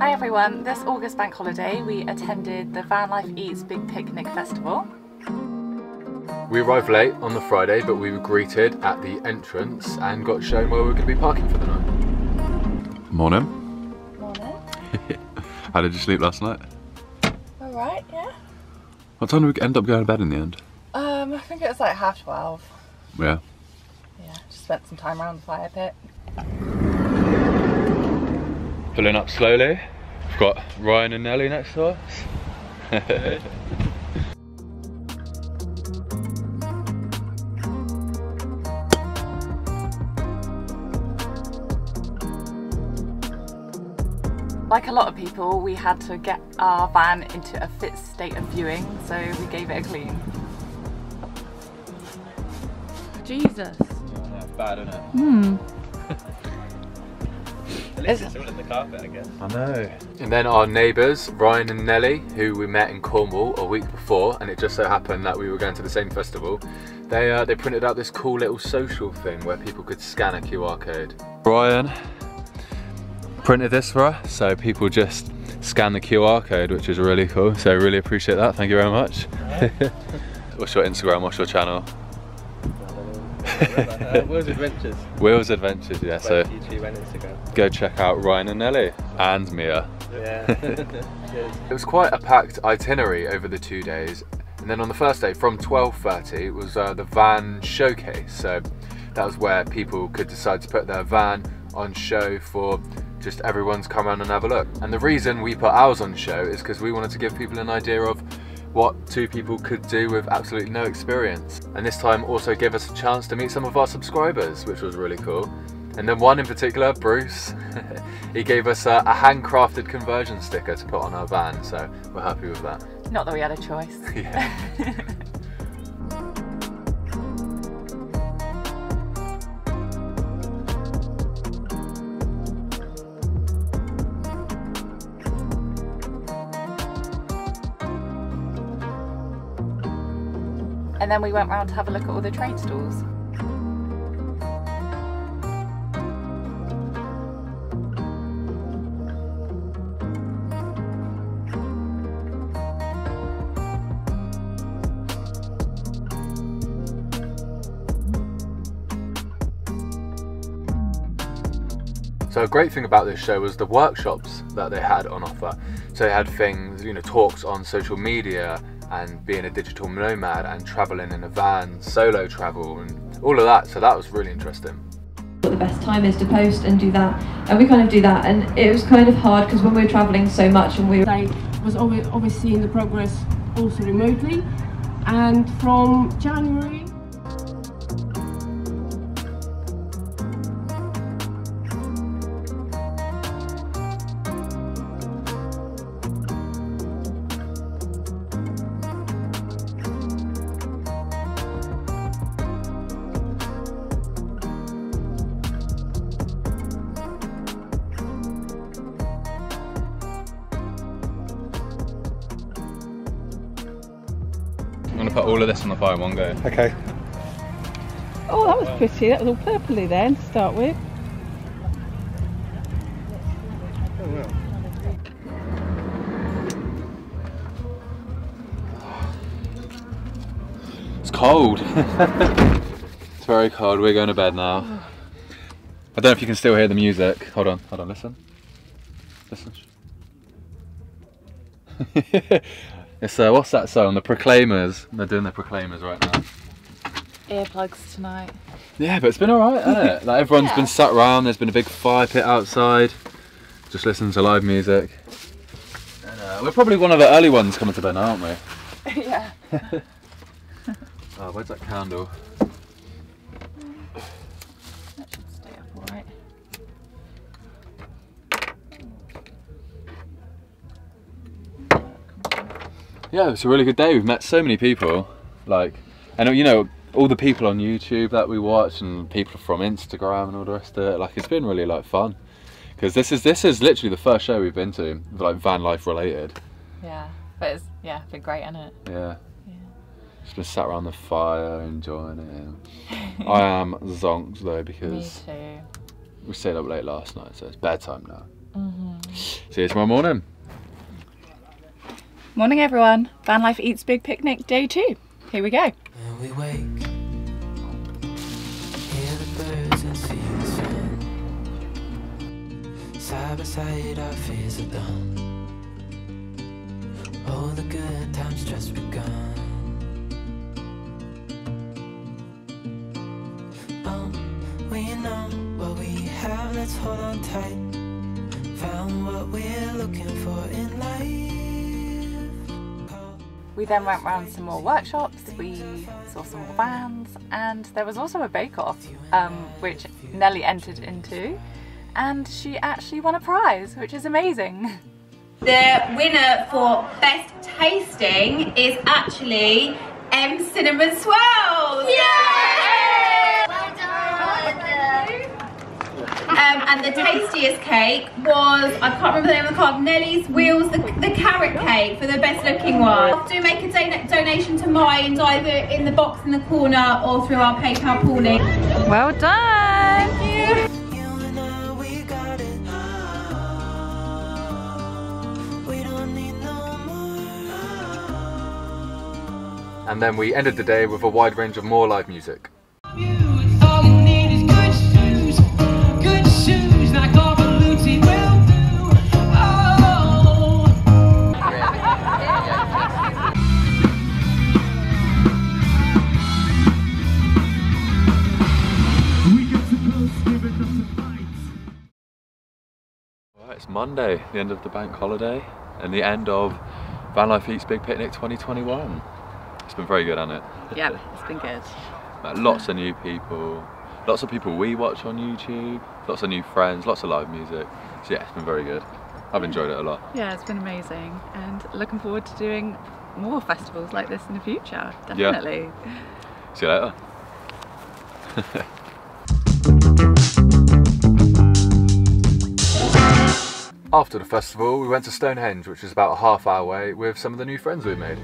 Hi everyone, this August bank holiday we attended the Van Life Eats Big Picnic Festival. We arrived late on the Friday, but we were greeted at the entrance and got shown where we were going to be parking for the night. Morning. Morning. How did you sleep last night? Alright, yeah. What time did we end up going to bed in the end? I think it was like 12:30. Yeah. Yeah, just spent some time around the fire pit. Pulling up slowly. We've got Ryan and Nelly next to us. Like a lot of people, we had to get our van into a fit state of viewing, so we gave it a clean. Jesus. That's bad, isn't it? Hmm. At least it's all in the carpet, I guess. I know. And then our neighbours, Ryan and Nelly, who we met in Cornwall a week before, and it just so happened that we were going to the same festival, they printed out this cool little social thing where people could scan a QR code. Ryan printed this for us, so people just scan the QR code, which is really cool, so I really appreciate that. Thank you very much. What's your Instagram? What's your channel? Wheels Adventures. Wheels Adventures, yeah. So YouTube and Instagram. Go check out Ryan and Nelly and Mia. Yeah. It was quite a packed itinerary over the 2 days, and then on the first day from 12:30 was the van showcase. So that was where people could decide to put their van on show for just everyone to come around and have a look. And the reason we put ours on show is because we wanted to give people an idea of what two people could do with absolutely no experience. And this time also gave us a chance to meet some of our subscribers, which was really cool. And then one in particular, Bruce, he gave us a handcrafted conversion sticker to put on our van, so we're happy with that. Not that we had a choice. Yeah. And then we went round to have a look at all the trade stalls. So a great thing about this show was the workshops that they had on offer. So they had things, you know, talks on social media and being a digital nomad and traveling in a van, solo travel and all of that. So that was really interesting. What the best time is to post and do that, and we kind of do that, and it was kind of hard because when we were traveling so much and I was always seeing the progress also remotely, and from January I'm gonna put all of this on the fire in one go. Okay. Oh, that was pretty. That was all purpley then to start with. It's cold. It's very cold. We're going to bed now. I don't know if you can still hear the music. Hold on, listen. Listen. It's what's that song? The Proclaimers. They're doing the Proclaimers right now. Earplugs tonight. Yeah, but it's been alright, hasn't it? Like everyone's been sat around, there's been a big fire pit outside. Just listening to live music. And, we're probably one of the early ones coming to bed now, aren't we? Yeah. Oh, where's that candle? That should stay up alright. Yeah, it's a really good day. We've met so many people. Like, and you know, all the people on YouTube that we watch and people from Instagram and all the rest of it. Like, it's been really like fun. Because this is literally the first show we've been to, like van life related. Yeah, but it's been great, hasn't it? Yeah. Just been sat around the fire enjoying it. I am zonked though because Me too. we stayed up late last night, so it's bedtime now. See you tomorrow morning. Morning everyone, Van Life Eats Big Picnic Day 2. Here we go. When we wake, hear the birds and see the sun. Side by side our fears are done. All the good times just begun. We know what we have, let's hold on tight. Found what we're looking for in life. We then went round some more workshops, we saw some more vans, and there was also a bake-off which Nelly entered into, and she actually won a prize, which is amazing. The winner for best tasting is actually Cinnamon Swirls! Yay! And the tastiest cake was, I can't remember the name of the card, Nelly's Wheels, the carrot cake for the best looking one. Do make a donation to mine either in the box in the corner or through our PayPal pool link. Well done! Thank you! And then we ended the day with a wide range of more live music. It's Monday, the end of the bank holiday, and the end of Van Life Eats Big Picnic 2021. It's been very good, hasn't it? Yeah, it's been good. Lots of new people, lots of people we watch on YouTube, lots of new friends, lots of live music. So yeah, it's been very good. I've enjoyed it a lot. Yeah, it's been amazing, and looking forward to doing more festivals like this in the future, definitely. Yeah. See you later. After the festival, we went to Stonehenge, which is about a half-hour away, with some of the new friends we've made.